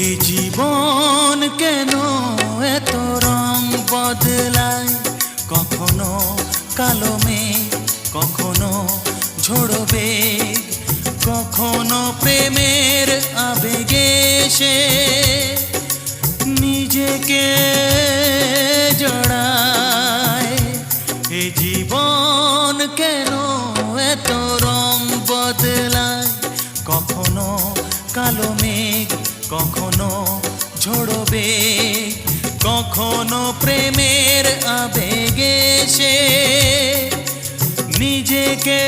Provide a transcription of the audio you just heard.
এই জীবন কেন এত রং বদলায়, কখনো কালো মেঘ, কখনো ঝোড়ো বেগ, কখনো প্রেমের আবেগে সে নিজেকে জড়ায়। এই জীবন কেন এত রং বদলায়, কখনো কালো মেঘ, কখনো ঝোড়ো বেগ, কখনো প্রেমের আবেগে সে নিজেকে